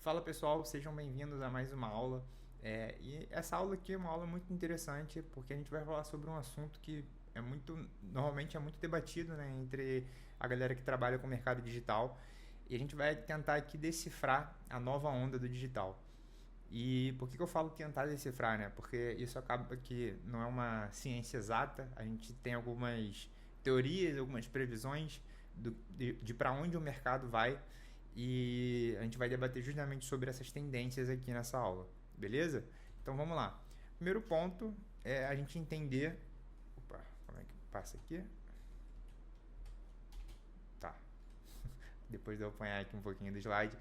Fala pessoal, sejam bem-vindos a mais uma aula. E essa aula aqui é uma aula muito interessante porque a gente vai falar sobre um assunto que normalmente é muito debatido, né, entre a galera que trabalha com o mercado digital. E a gente vai tentar aqui decifrar a nova onda do digital. E por que eu falo tentar decifrar, né? Porque isso acaba que não é uma ciência exata. A gente tem algumas teorias, algumas previsões de para onde o mercado vai. E a gente vai debater justamente sobre essas tendências aqui nessa aula, beleza? Então vamos lá. Primeiro ponto é a gente entender. Opa, como é que passa aqui? Tá. Depois de eu apanhar aqui um pouquinho do slide.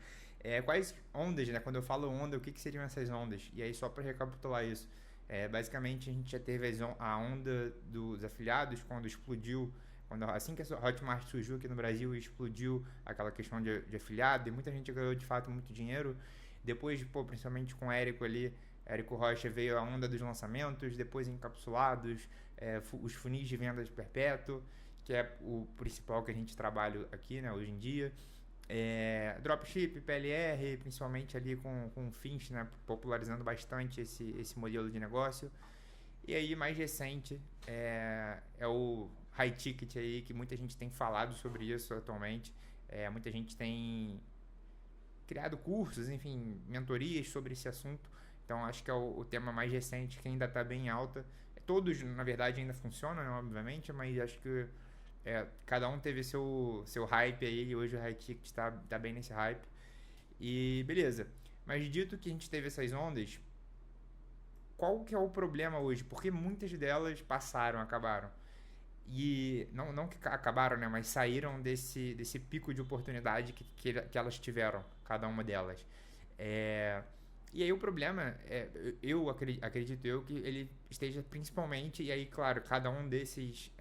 Quais ondas, né? Quando eu falo onda, o que seriam essas ondas? E aí, só para recapitular isso, basicamente a gente já teve a onda dos afiliados quando explodiu, assim que a Hotmart surgiu aqui no Brasil e explodiu aquela questão de afiliado, e muita gente ganhou de fato muito dinheiro. Depois, principalmente com o Érico ali, Érico Rocha, veio a onda dos lançamentos, depois encapsulados, os funis de vendas perpétuo, que é o principal que a gente trabalha aqui, né, hoje em dia. Dropship, PLR, principalmente ali com o Finch, né, popularizando bastante esse modelo de negócio. E aí, mais recente, é o high ticket aí, que muita gente tem falado sobre isso atualmente. Muita gente tem criado cursos, enfim, mentorias sobre esse assunto. Então, acho que é o tema mais recente que ainda está bem alta. Todos, na verdade, ainda funcionam, né, obviamente, mas acho que cada um teve seu hype aí, e hoje o high ticket tá bem nesse hype. E beleza. Mas dito que a gente teve essas ondas, qual que é o problema hoje? Porque muitas delas acabaram. E não que acabaram, né? Mas saíram desse pico de oportunidade que elas tiveram, cada uma delas. E aí o problema, eu acredito que ele esteja principalmente, e aí claro, cada um desses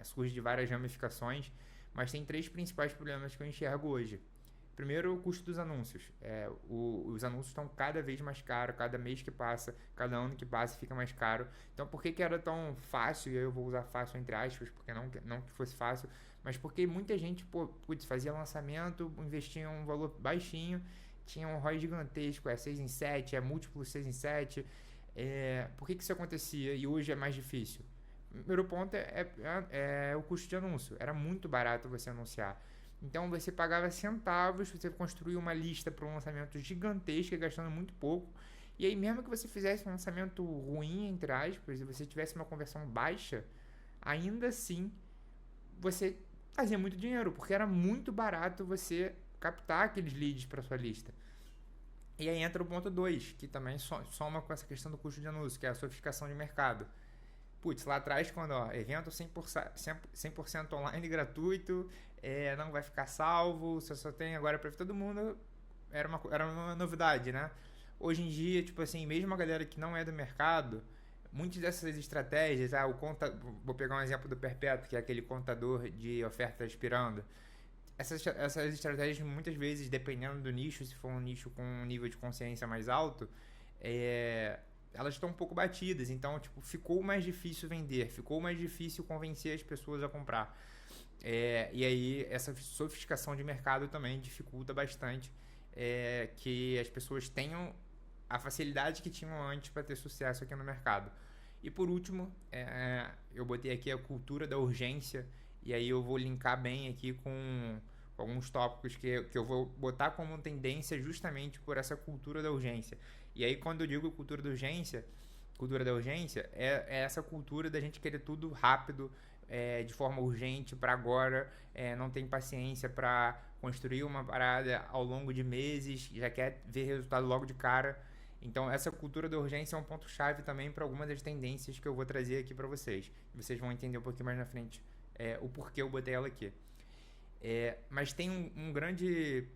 surge de várias ramificações, mas tem três principais problemas que eu enxergo hoje. Primeiro, o custo dos anúncios. Os anúncios estão cada vez mais caros, cada mês que passa, cada ano que passa fica mais caro. Então, por que era tão fácil, e eu vou usar fácil entre aspas, porque não que fosse fácil, mas porque muita gente fazia lançamento, investia um valor baixinho, tinha um ROI gigantesco, 6 em 7, múltiplo 6 em 7. Por que isso acontecia e hoje é mais difícil? O primeiro ponto é o custo de anúncio. Era muito barato você anunciar. Então você pagava centavos, você construía uma lista para um lançamento gigantesco, gastando muito pouco. E aí, mesmo que você fizesse um lançamento ruim, entre aspas, e você tivesse uma conversão baixa, ainda assim você fazia muito dinheiro, porque era muito barato você captar aqueles leads para sua lista. E aí entra o ponto 2, que também soma com essa questão do custo de anúncio, que é a sofisticação de mercado. Lá atrás, quando evento 100% online gratuito, não vai ficar salvo, você só tem agora para todo mundo, era uma novidade, né? Hoje em dia, mesmo a galera que não é do mercado, muitas dessas estratégias, vou pegar um exemplo do Perpétuo, que é aquele contador de ofertas expirando. Essas estratégias, muitas vezes, dependendo do nicho, se for um nicho com um nível de consciência mais alto, elas estão um pouco batidas. Então, ficou mais difícil vender, ficou mais difícil convencer as pessoas a comprar. E aí, essa sofisticação de mercado também dificulta bastante que as pessoas tenham a facilidade que tinham antes para ter sucesso aqui no mercado. E por último, eu botei aqui a cultura da urgência, e aí eu vou linkar bem aqui com alguns tópicos que eu vou botar como tendência justamente por essa cultura da urgência. E aí, quando eu digo cultura da urgência é essa cultura da gente querer tudo rápido, de forma urgente, para agora, não tem paciência para construir uma parada ao longo de meses, já quer ver resultado logo de cara. Então, essa cultura da urgência é um ponto-chave também para algumas das tendências que eu vou trazer aqui para vocês. Vocês vão entender um pouquinho mais na frente o porquê eu botei ela aqui. Mas tem um grande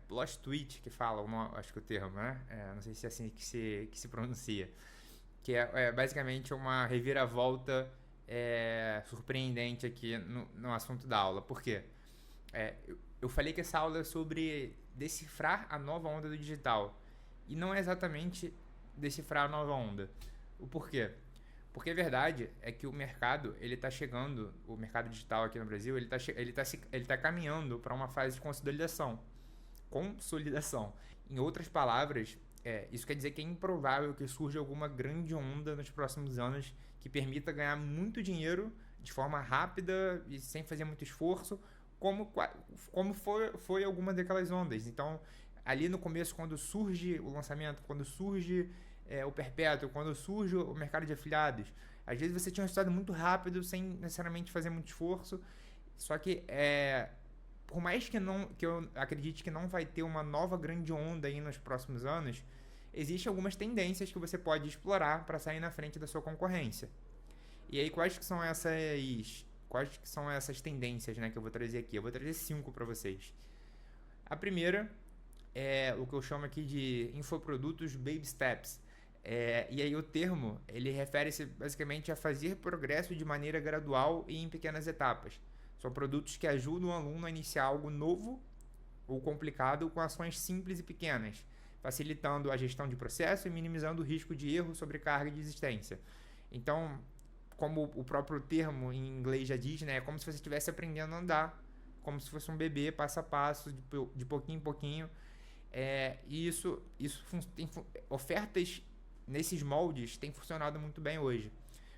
plot twist que fala, acho que o termo, né? Não sei se é assim que se pronuncia. Que é basicamente uma reviravolta surpreendente aqui no assunto da aula. Por quê? Eu falei que essa aula é sobre decifrar a nova onda do digital. E não é exatamente decifrar a nova onda. O porquê? Porque a verdade é que o mercado, ele tá chegando, o mercado digital aqui no Brasil, ele tá caminhando para uma fase de consolidação. Em outras palavras, isso quer dizer que é improvável que surja alguma grande onda nos próximos anos que permita ganhar muito dinheiro de forma rápida e sem fazer muito esforço, como foi alguma daquelas ondas. Então, ali no começo, quando surge o lançamento, quando surge o perpétuo, quando surge o mercado de afiliados, às vezes você tinha um resultado muito rápido, sem necessariamente fazer muito esforço, só que por mais que eu acredite que não vai ter uma nova grande onda aí nos próximos anos, existem algumas tendências que você pode explorar para sair na frente da sua concorrência. E aí, quais que são essas tendências, né, que eu vou trazer aqui? Eu vou trazer 5 para vocês. A primeira é o que eu chamo aqui de infoprodutos baby steps. E aí o termo, ele refere-se basicamente a fazer progresso de maneira gradual e em pequenas etapas. São produtos que ajudam o aluno a iniciar algo novo ou complicado com ações simples e pequenas, facilitando a gestão de processo e minimizando o risco de erro, sobrecarga e desistência. Então, como o próprio termo em inglês já diz, né, é como se você estivesse aprendendo a andar, como se fosse um bebê, passo a passo, de pouquinho em pouquinho. E ofertas nesses moldes têm funcionado muito bem hoje.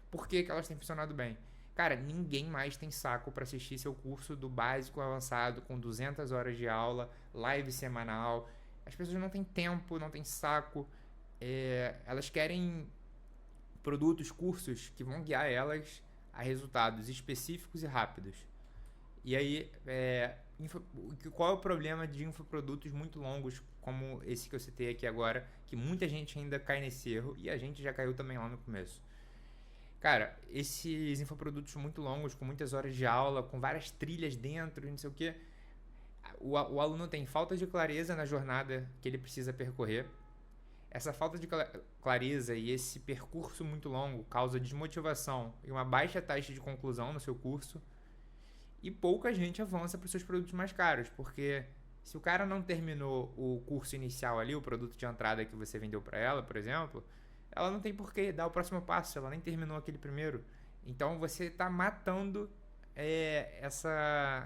Por que elas têm funcionado bem? Cara, ninguém mais tem saco para assistir seu curso do básico ao avançado com 200 horas de aula, live semanal. As pessoas não têm tempo, não têm saco. Elas querem produtos, cursos que vão guiar elas a resultados específicos e rápidos. E aí, qual é o problema de infoprodutos muito longos, como esse que eu citei aqui agora, que muita gente ainda cai nesse erro, e a gente já caiu também lá no começo. Cara, esses infoprodutos muito longos, com muitas horas de aula, com várias trilhas dentro, não sei o que, o aluno tem falta de clareza na jornada que ele precisa percorrer. Essa falta de clareza e esse percurso muito longo causa desmotivação e uma baixa taxa de conclusão no seu curso. E pouca gente avança para os seus produtos mais caros, porque se o cara não terminou o curso inicial ali, o produto de entrada que você vendeu para ela, por exemplo, ela não tem por que dar o próximo passo, ela nem terminou aquele primeiro. Então você está matando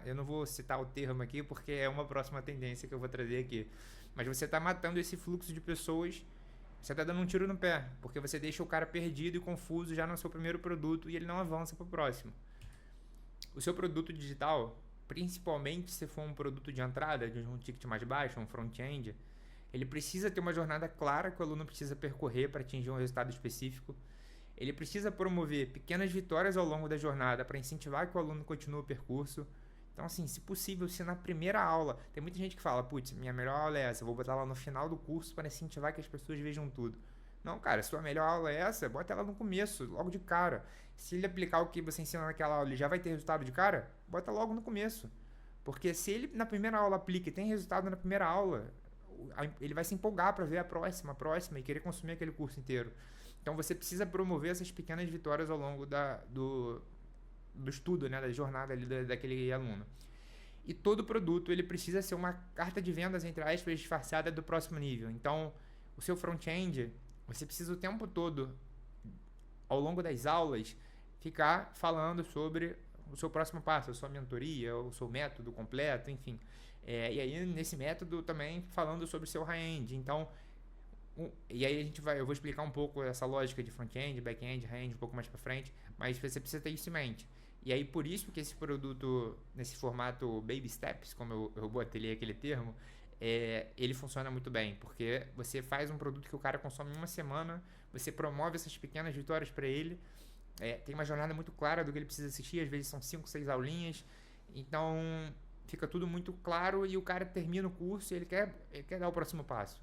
eu não vou citar o termo aqui porque é uma próxima tendência que eu vou trazer aqui, mas você está matando esse fluxo de pessoas. Você está dando um tiro no pé, porque você deixa o cara perdido e confuso já no seu primeiro produto e ele não avança para o próximo. O seu produto digital, principalmente se for um produto de entrada, de um ticket mais baixo, um front-end, ele precisa ter uma jornada clara que o aluno precisa percorrer para atingir um resultado específico. Ele precisa promover pequenas vitórias ao longo da jornada para incentivar que o aluno continue o percurso. Então, assim, se possível, se na primeira aula... Tem muita gente que fala, putz, minha melhor aula é essa, eu vou botar lá no final do curso para incentivar que as pessoas vejam tudo. Não, cara, se sua melhor aula é essa, bota ela no começo, logo de cara. Se ele aplicar o que você ensina naquela aula, ele já vai ter resultado de cara? Bota logo no começo. Porque se ele na primeira aula aplica e tem resultado na primeira aula, ele vai se empolgar para ver a próxima e querer consumir aquele curso inteiro. Então você precisa promover essas pequenas vitórias ao longo do estudo, né, da jornada ali daquele aluno. E todo produto ele precisa ser uma carta de vendas, entre aspas, disfarçada do próximo nível. Então, o seu front-end, você precisa o tempo todo, ao longo das aulas, ficar falando sobre o seu próximo passo, a sua mentoria, o seu método completo, enfim. E aí, nesse método, também falando sobre o seu high-end. Então, e aí eu vou explicar um pouco essa lógica de front-end, back-end, high-end um pouco mais para frente, mas você precisa ter isso em mente. E aí, por isso que esse produto, nesse formato baby steps, como eu botei aquele termo, ele funciona muito bem, porque você faz um produto que o cara consome em uma semana, você promove essas pequenas vitórias para ele, tem uma jornada muito clara do que ele precisa assistir, às vezes são 5, 6 aulinhas, então fica tudo muito claro e o cara termina o curso e ele quer dar o próximo passo.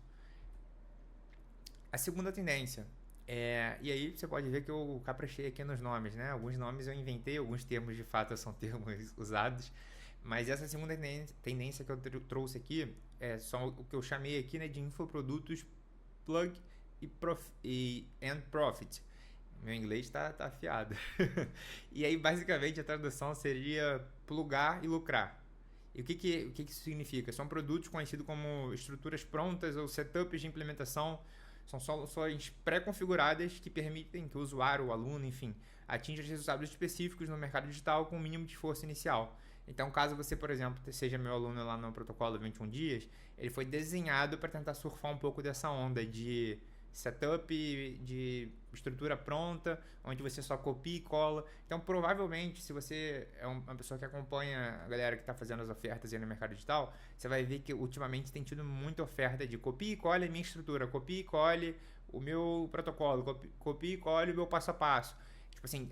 A segunda tendência, e aí você pode ver que eu caprichei aqui nos nomes, né? Alguns nomes eu inventei, alguns termos de fato são termos usados, mas essa segunda tendência que eu trouxe aqui são o que eu chamei aqui, né, de infoprodutos plug and profit. Meu inglês tá afiado. E aí basicamente a tradução seria plugar e lucrar. E o que isso significa? São produtos conhecidos como estruturas prontas ou setups de implementação. São soluções pré-configuradas que permitem que o usuário, o aluno, enfim, atinja resultados específicos no mercado digital com o mínimo de esforço inicial. Então, caso você, por exemplo, seja meu aluno lá no protocolo 21 dias, ele foi desenhado para tentar surfar um pouco dessa onda de setup, de estrutura pronta, onde você só copia e cola. Então, provavelmente, se você é uma pessoa que acompanha a galera que está fazendo as ofertas aí no mercado digital, você vai ver que ultimamente tem tido muita oferta de copia e cole a minha estrutura, copia e cole o meu protocolo, copia e cole o meu passo a passo. Tipo assim,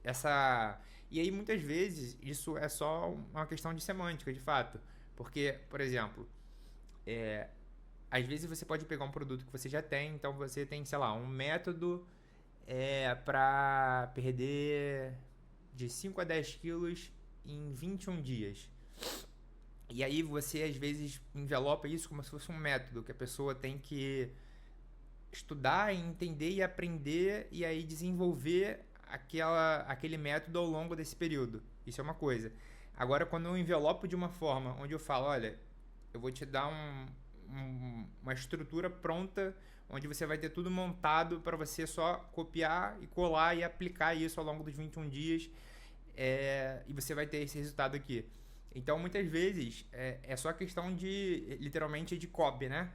essa... E aí, muitas vezes, isso é só uma questão de semântica, de fato. Porque, por exemplo, às vezes você pode pegar um produto que você já tem, então você tem, sei lá, um método para perder de 5 a 10 quilos em 21 dias. E aí você, às vezes, envelopa isso como se fosse um método que a pessoa tem que estudar, entender e aprender e aí desenvolver aquele método ao longo desse período. Isso é uma coisa. Agora, quando eu envelopo de uma forma onde eu falo, olha, eu vou te dar uma estrutura pronta onde você vai ter tudo montado para você só copiar e colar e aplicar isso ao longo dos 21 dias e você vai ter esse resultado aqui. Então, muitas vezes, é só questão de, literalmente, de copy, né?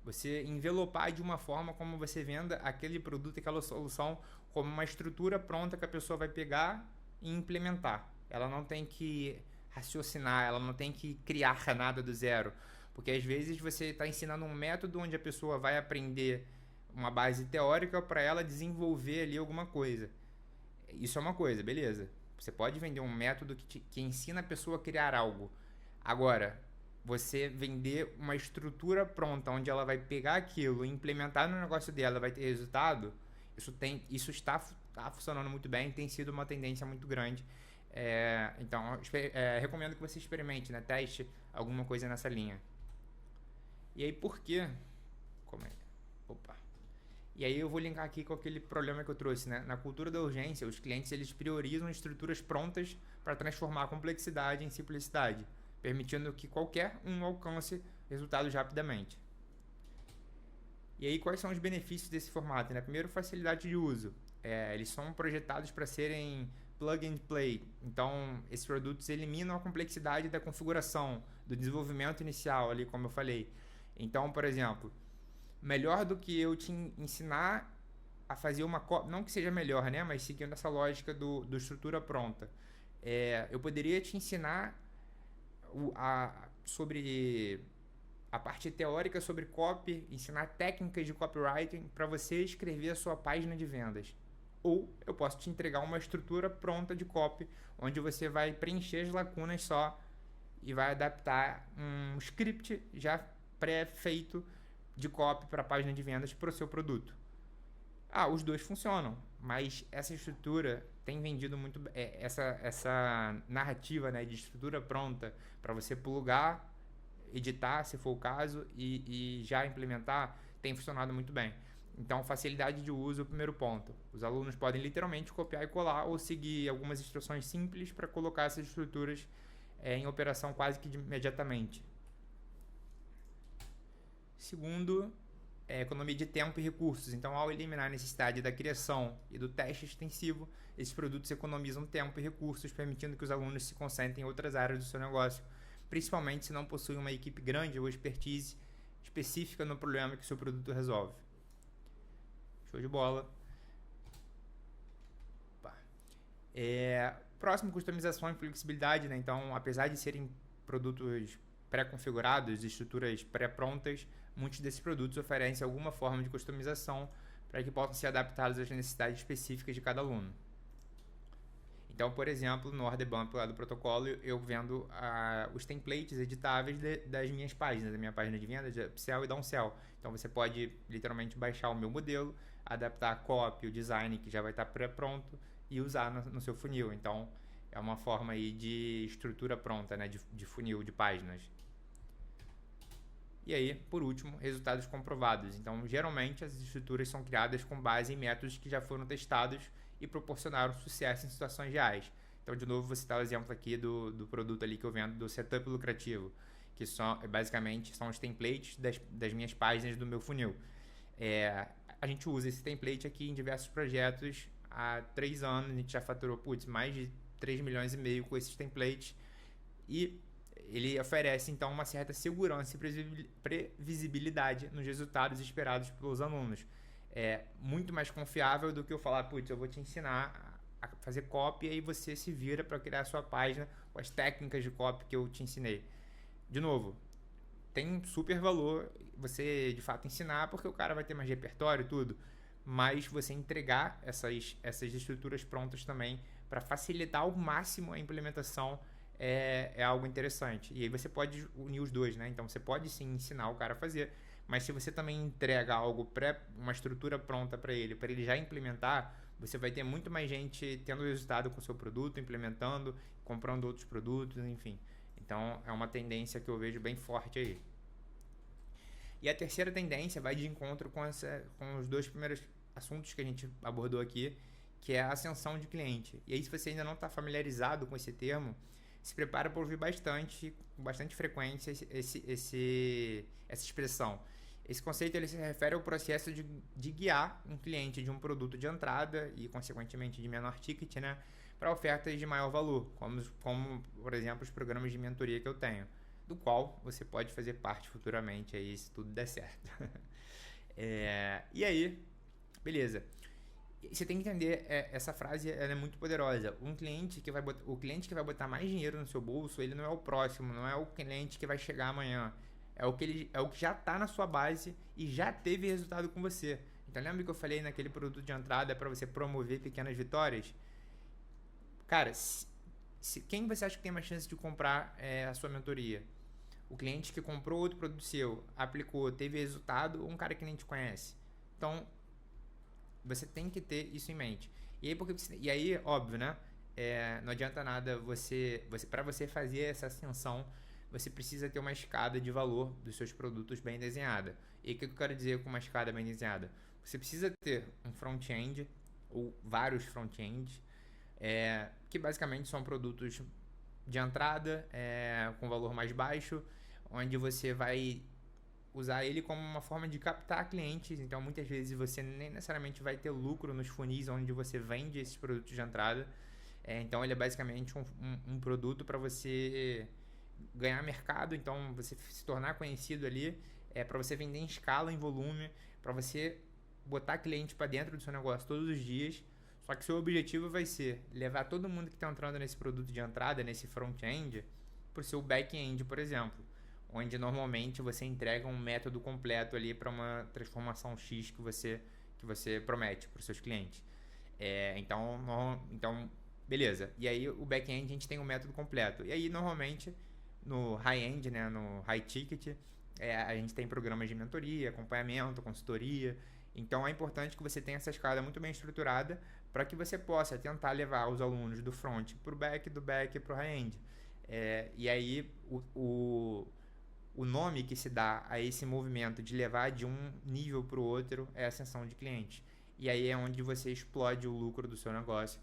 Você envelopar de uma forma como você venda aquele produto, aquela solução, como uma estrutura pronta que a pessoa vai pegar e implementar. Ela não tem que raciocinar, ela não tem que criar nada do zero. Porque às vezes você está ensinando um método onde a pessoa vai aprender uma base teórica para ela desenvolver ali alguma coisa. Isso é uma coisa, beleza. Você pode vender um método que ensina a pessoa a criar algo. Agora, você vender uma estrutura pronta onde ela vai pegar aquilo e implementar no negócio dela, vai ter resultado, isso está funcionando muito bem, tem sido uma tendência muito grande. Então, recomendo que você experimente, né? Teste alguma coisa nessa linha. E aí, por quê? Opa. E aí eu vou linkar aqui com aquele problema que eu trouxe, né? Na cultura da urgência, os clientes eles priorizam estruturas prontas para transformar a complexidade em simplicidade, permitindo que qualquer um alcance resultados rapidamente. E aí, quais são os benefícios desse formato? Né? Primeiro, facilidade de uso. Eles são projetados para serem plug and play. Então, esses produtos eliminam a complexidade da configuração, do desenvolvimento inicial, ali, como eu falei. Então, por exemplo, melhor do que eu te ensinar a fazer uma cópia, não que seja melhor, né? Mas seguindo essa lógica do estrutura pronta. Eu poderia te ensinar sobre a parte teórica sobre copy, ensinar técnicas de copywriting para você escrever a sua página de vendas. Ou eu posso te entregar uma estrutura pronta de copy, onde você vai preencher as lacunas só e vai adaptar um script já pré-feito de copy para a página de vendas para o seu produto. Os dois funcionam, mas essa estrutura tem vendido muito essa narrativa, né, de estrutura pronta para você plugar, editar, se for o caso, e já implementar, tem funcionado muito bem. Então, facilidade de uso é o primeiro ponto. Os alunos podem literalmente copiar e colar ou seguir algumas instruções simples para colocar essas estruturas em operação quase que imediatamente. Segundo, economia de tempo e recursos. Então, ao eliminar a necessidade da criação e do teste extensivo, esses produtos economizam tempo e recursos, permitindo que os alunos se concentrem em outras áreas do seu negócio, principalmente se não possuem uma equipe grande ou expertise específica no problema que o seu produto resolve. Show de bola. Próximo, customização e flexibilidade, né? Então, apesar de serem produtos pré-configurados, estruturas pré-prontas, muitos desses produtos oferecem alguma forma de customização para que possam ser adaptados às necessidades específicas de cada aluno. Então, por exemplo, no Order Bump lá do protocolo, eu vendo os templates editáveis das minhas páginas, da minha página de venda, de upsell e downsell. Então, você pode literalmente baixar o meu modelo, adaptar a copy, o design que já vai estar pré-pronto e usar no seu funil. Então, é uma forma aí de estrutura pronta, né, de funil, de páginas. E aí, por último, resultados comprovados. Então, geralmente, as estruturas são criadas com base em métodos que já foram testados e proporcionaram sucesso em situações reais. Então, de novo, vou citar o exemplo aqui do produto ali que eu vendo, do setup lucrativo, que basicamente são os templates das minhas páginas do meu funil. A gente usa esse template aqui em diversos projetos há 3 anos, a gente já faturou mais de 3 milhões e meio com esses templates. E ele oferece, então, uma certa segurança e previsibilidade nos resultados esperados pelos alunos. É muito mais confiável do que eu falar, putz, eu vou te ensinar a fazer copy e aí você se vira para criar a sua página com as técnicas de copy que eu te ensinei. De novo, tem um super valor você, de fato, ensinar, porque o cara vai ter mais repertório e tudo, mas você entregar essas estruturas prontas também para facilitar ao máximo a implementação é algo interessante. E aí você pode unir os dois, né? Então você pode sim ensinar o cara a fazer, mas se você também entrega algo uma estrutura pronta para ele já implementar, você vai ter muito mais gente tendo resultado com o seu produto, implementando, comprando outros produtos, enfim. Então é uma tendência que eu vejo bem forte aí. E a terceira tendência vai de encontro com os dois primeiros assuntos que a gente abordou aqui, que é a ascensão de cliente. E aí, se você ainda não está familiarizado com esse termo, se prepara para ouvir com bastante frequência essa expressão. Esse conceito ele se refere ao processo de guiar um cliente de um produto de entrada e, consequentemente, de menor ticket, né, para ofertas de maior valor, como, por exemplo, os programas de mentoria que eu tenho, do qual você pode fazer parte futuramente aí, se tudo der certo. E aí, beleza. Você tem que entender, essa frase ela é muito poderosa. O cliente que vai botar mais dinheiro no seu bolso, ele não é o próximo, não é o cliente que vai chegar amanhã. É o que já está na sua base e já teve resultado com você. Então lembra que eu falei naquele produto de entrada para você promover pequenas vitórias? Cara, quem você acha que tem mais chance de comprar a sua mentoria? O cliente que comprou outro produto seu, aplicou, teve resultado, ou um cara que nem te conhece? Então, você tem que ter isso em mente. E aí, óbvio, né? Não adianta nada para você fazer essa ascensão, você precisa ter uma escada de valor dos seus produtos bem desenhada. E o que eu quero dizer com uma escada bem desenhada? Você precisa ter um front-end ou vários front-ends, que basicamente são produtos de entrada, com valor mais baixo, onde você vai usar ele como uma forma de captar clientes. Então muitas vezes você nem necessariamente vai ter lucro nos funis onde você vende esses produtos de entrada. Então ele é basicamente um produto para você ganhar mercado, então você se tornar conhecido ali, para você vender em escala, em volume, para você botar cliente para dentro do seu negócio todos os dias. Só que seu objetivo vai ser levar todo mundo que está entrando nesse produto de entrada, nesse front-end, para o seu back-end, por exemplo, onde normalmente você entrega um método completo ali para uma transformação X que você promete para os seus clientes. Então, beleza. E aí o back-end a gente tem um método completo. E aí normalmente no high-end, né, no high ticket, a gente tem programas de mentoria, acompanhamento, consultoria. Então é importante que você tenha essa escada muito bem estruturada para que você possa tentar levar os alunos do front para o back, do back para o high-end. E aí o nome que se dá a esse movimento de levar de um nível para o outro é a ascensão de clientes. E aí é onde você explode o lucro do seu negócio,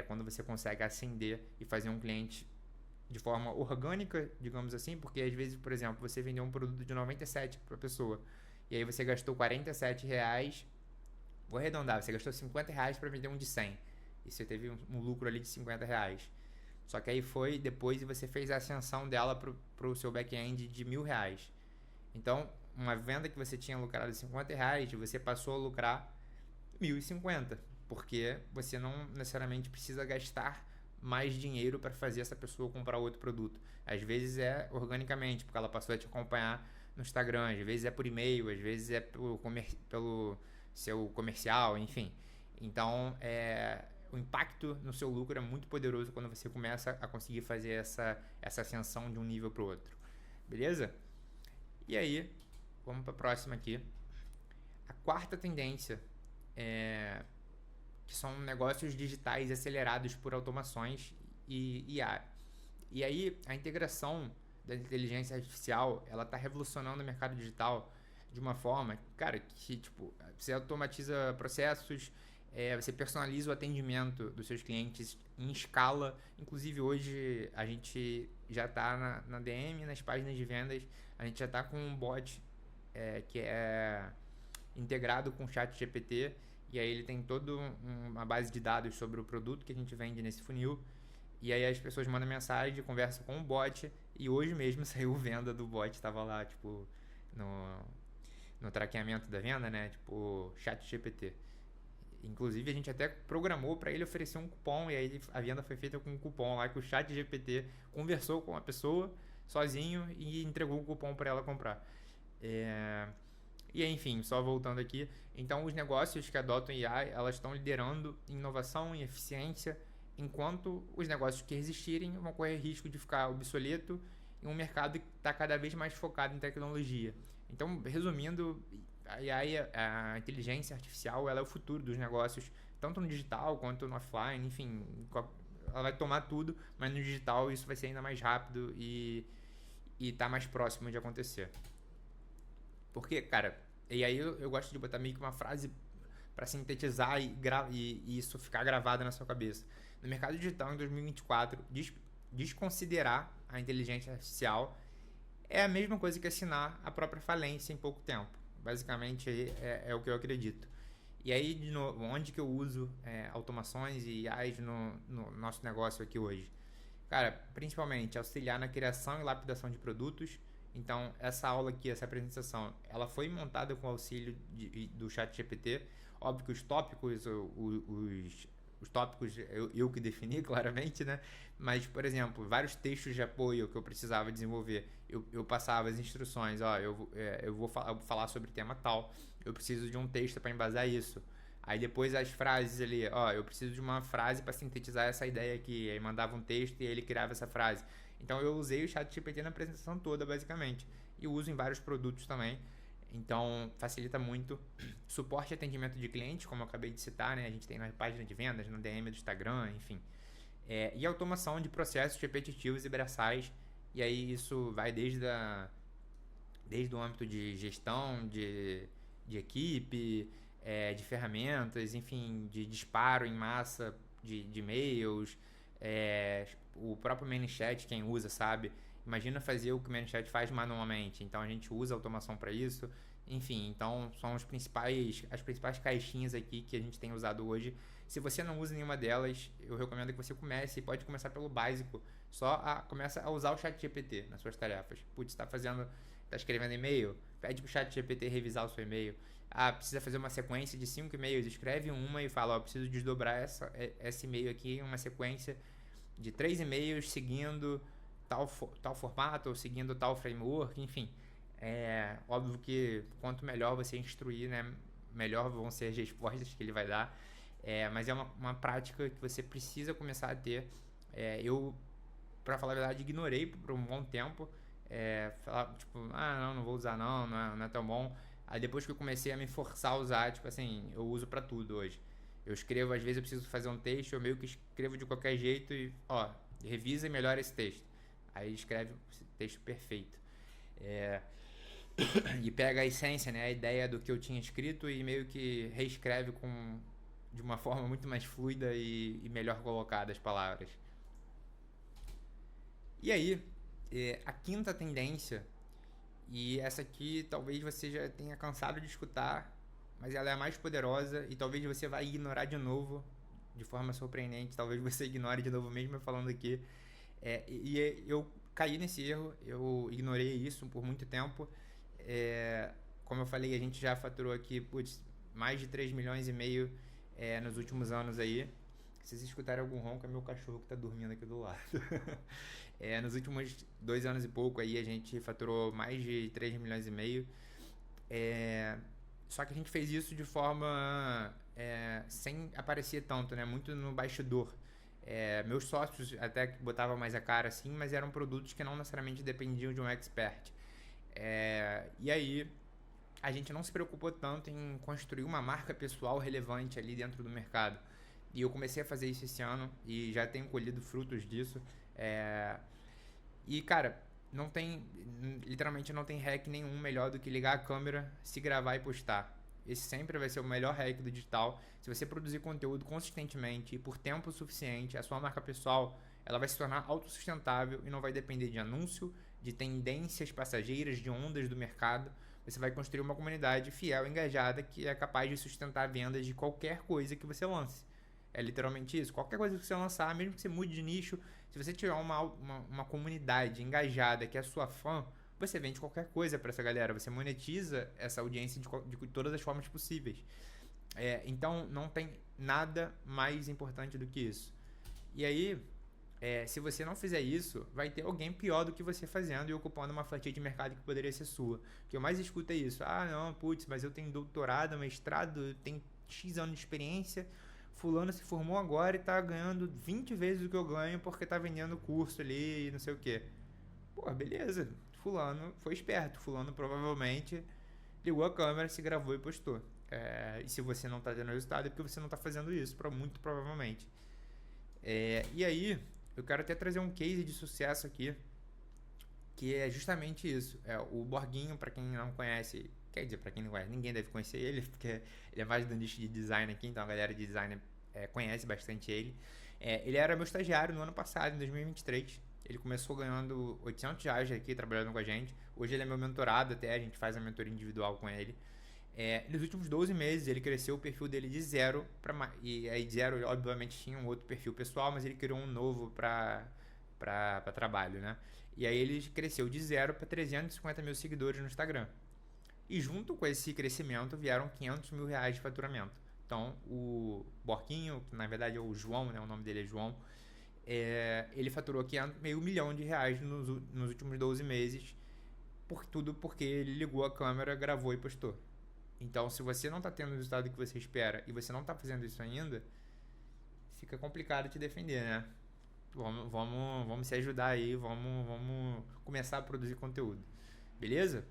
quando você consegue ascender e fazer um cliente de forma orgânica, digamos assim, porque às vezes, por exemplo, você vendeu um produto de 97 para a pessoa, e aí você gastou R$47, vou arredondar, você gastou R$50 para vender um de 100, e você teve um lucro ali de R$50. Só que aí foi depois e você fez a ascensão dela para o seu back-end de R$1.000. Então, uma venda que você tinha lucrado R$50, você passou a lucrar R$1.050, porque você não necessariamente precisa gastar mais dinheiro para fazer essa pessoa comprar outro produto. Às vezes é organicamente, porque ela passou a te acompanhar no Instagram, às vezes é por e-mail, às vezes é pelo seu comercial, enfim. Então, o impacto no seu lucro é muito poderoso quando você começa a conseguir fazer essa ascensão de um nível para o outro. Beleza? E aí, vamos para a próxima aqui. A quarta tendência que são negócios digitais acelerados por automações e IA. E aí, a integração da inteligência artificial, ela está revolucionando o mercado digital de uma forma, cara, que tipo, você automatiza processos, você personaliza o atendimento dos seus clientes em escala. Inclusive hoje a gente já está na DM, nas páginas de vendas, a gente já está com um bot que é integrado com o ChatGPT, e aí ele tem toda uma base de dados sobre o produto que a gente vende nesse funil. E aí as pessoas mandam mensagem, conversam com o bot, e hoje mesmo saiu venda do bot, tava lá, tipo, no, no traqueamento da venda, né? Tipo, chat GPT. Inclusive a gente até programou para ele oferecer um cupom, e aí a venda foi feita com um cupom lá que o chat GPT conversou com a pessoa sozinho e entregou o cupom para ela comprar. E enfim, só voltando aqui, então os negócios que adotam IA, elas estão liderando em inovação e eficiência, enquanto os negócios que resistirem vão correr risco de ficar obsoleto em um mercado que está cada vez mais focado em tecnologia. Então, resumindo, a AI, a inteligência artificial, ela é o futuro dos negócios, tanto no digital quanto no offline, enfim, ela vai tomar tudo, mas no digital isso vai ser ainda mais rápido e tá mais próximo de acontecer. Porque, cara, e aí eu gosto de botar meio que uma frase para sintetizar e isso ficar gravado na sua cabeça. No mercado digital, em 2024, desconsiderar a inteligência artificial é a mesma coisa que assinar a própria falência em pouco tempo. Basicamente, é o que eu acredito. E aí, de novo, onde que eu uso automações e IAs no nosso negócio aqui hoje? Cara, principalmente auxiliar na criação e lapidação de produtos. Então, essa aula aqui, essa apresentação, ela foi montada com o auxílio do chat GPT. Óbvio que os tópicos, os tópicos eu que defini claramente, né? Mas, por exemplo, vários textos de apoio que eu precisava desenvolver, eu passava as instruções, ó, eu vou falar sobre tema tal, eu preciso de um texto para embasar isso. Aí depois as frases ali, ó, eu preciso de uma frase para sintetizar essa ideia aqui. Aí mandava um texto e ele criava essa frase. Então eu usei o ChatGPT na apresentação toda, basicamente. E uso em vários produtos também. Então facilita muito. Suporte e atendimento de clientes, como eu acabei de citar, né? A gente tem na página de vendas, no DM do Instagram, enfim. E automação de processos repetitivos e braçais. E aí isso vai desde o âmbito de gestão, de equipe, de ferramentas, enfim, de disparo em massa de e-mails, o próprio ManyChat, quem usa sabe, imagina fazer o que o ManyChat faz manualmente, então a gente usa automação para isso, enfim, então são as principais caixinhas aqui que a gente tem usado hoje. Se você não usa nenhuma delas, eu recomendo que você comece, e pode começar pelo básico, começa a usar o ChatGPT nas suas tarefas. Putz, está escrevendo e-mail, pede pro ChatGPT revisar o seu e-mail. Precisa fazer uma sequência de 5 e-mails, escreve uma e fala, preciso desdobrar esse e-mail aqui em uma sequência de 3 e-mails seguindo tal formato ou seguindo tal framework, enfim. Óbvio que quanto melhor você instruir, né, melhor vão ser as respostas que ele vai dar. Mas é uma prática que você precisa começar a ter. Eu, pra falar a verdade, ignorei por um bom tempo. Falar, tipo, não vou usar não é tão bom. Aí depois que eu comecei a me forçar a usar, tipo assim, eu uso pra tudo hoje. Eu escrevo, às vezes eu preciso fazer um texto, eu meio que escrevo de qualquer jeito e, revisa e melhora esse texto. Aí escreve esse texto perfeito. E pega a essência, né, a ideia do que eu tinha escrito e meio que reescreve de uma forma muito mais fluida e melhor colocada as palavras. E aí, a quinta tendência, e essa aqui talvez você já tenha cansado de escutar, mas ela é a mais poderosa e talvez você vai ignorar de novo, de forma surpreendente, talvez você ignore de novo mesmo falando aqui. Eu caí nesse erro, eu ignorei isso por muito tempo. Como eu falei, a gente já faturou aqui mais de 3 milhões e meio nos últimos anos aí. Se vocês escutarem algum ronco, é meu cachorro que tá dormindo aqui do lado. Nos últimos 2 anos e pouco aí a gente faturou mais de 3 milhões e meio. Só que a gente fez isso de forma sem aparecer tanto, né? Muito no bastidor. Meus sócios até que botavam mais a cara assim, mas eram produtos que não necessariamente dependiam de um expert. E aí a gente não se preocupou tanto em construir uma marca pessoal relevante ali dentro do mercado. E eu comecei a fazer isso esse ano e já tenho colhido frutos disso. E, cara, literalmente não tem hack nenhum melhor do que ligar a câmera, se gravar e postar. Esse sempre vai ser o melhor hack do digital. Se você produzir conteúdo consistentemente e por tempo suficiente, a sua marca pessoal ela vai se tornar autossustentável e não vai depender de anúncio, de tendências passageiras, de ondas do mercado. Você vai construir uma comunidade fiel, engajada, que é capaz de sustentar vendas de qualquer coisa que você lance. É literalmente isso. Qualquer coisa que você lançar, mesmo que você mude de nicho, se você tiver uma comunidade engajada que é sua fã, você vende qualquer coisa para essa galera. Você monetiza essa audiência de todas as formas possíveis. Então, não tem nada mais importante do que isso. E aí, se você não fizer isso, vai ter alguém pior do que você fazendo e ocupando uma fatia de mercado que poderia ser sua. O que eu mais escuto é isso. Ah, não, putz, mas eu tenho doutorado, mestrado, eu tenho X anos de experiência. Fulano se formou agora e tá ganhando 20 vezes o que eu ganho porque tá vendendo curso ali e não sei o que. Pô, beleza. Fulano foi esperto. Fulano provavelmente ligou a câmera, se gravou e postou. E se você não tá tendo resultado é porque você não tá fazendo isso, muito provavelmente. E aí, eu quero até trazer um case de sucesso aqui, que é justamente isso. O Borguinho, para quem não conhece, quer dizer, para quem não conhece, ninguém deve conhecer ele, porque ele é mais do nicho de design aqui, então a galera de design conhece bastante ele. Ele era meu estagiário no ano passado, em 2023. Ele começou ganhando R$ 800 aqui, trabalhando com a gente. Hoje ele é meu mentorado até, a gente faz a mentoria individual com ele. Nos últimos 12 meses ele cresceu o perfil dele de zero para e aí de zero obviamente tinha um outro perfil pessoal, mas ele criou um novo para trabalho, né? E aí ele cresceu de zero para 350 mil seguidores no Instagram. E junto com esse crescimento vieram R$ 500 mil de faturamento. Então o Borquinho, que na verdade é o João, né? O nome dele é João. Ele faturou meio milhão de reais nos últimos 12 meses, tudo porque ele ligou a câmera, gravou e postou. Então, se você não está tendo o resultado que você espera e você não está fazendo isso ainda, fica complicado te defender, né? Vamos se ajudar aí, vamos começar a produzir conteúdo. Beleza?